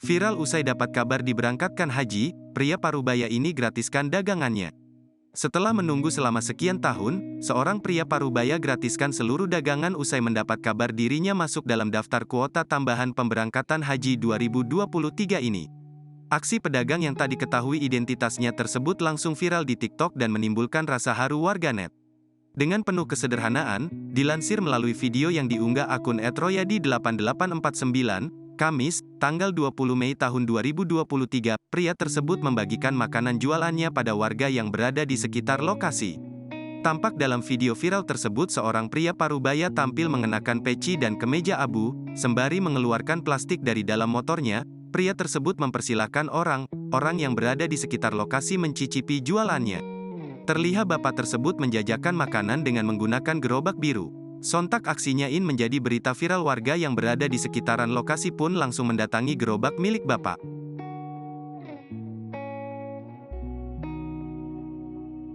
Viral usai dapat kabar diberangkatkan haji, pria parubaya ini gratiskan dagangannya. Setelah menunggu selama sekian tahun, seorang pria parubaya gratiskan seluruh dagangan usai mendapat kabar dirinya masuk dalam daftar kuota tambahan pemberangkatan haji 2023 ini. Aksi pedagang yang tak diketahui identitasnya tersebut langsung viral di TikTok dan menimbulkan rasa haru warganet. Dengan penuh kesederhanaan, dilansir melalui video yang diunggah akun @royadi8849, Kamis, tanggal 20 Mei tahun 2023, pria tersebut membagikan makanan jualannya pada warga yang berada di sekitar lokasi. Tampak dalam video viral tersebut seorang pria parubaya tampil mengenakan peci dan kemeja abu, sembari mengeluarkan plastik dari dalam motornya. Pria tersebut mempersilahkan orang yang berada di sekitar lokasi mencicipi jualannya. Terlihat bapak tersebut menjajakan makanan dengan menggunakan gerobak biru. Sontak aksinya menjadi berita viral, warga yang berada di sekitaran lokasi pun langsung mendatangi gerobak milik bapak.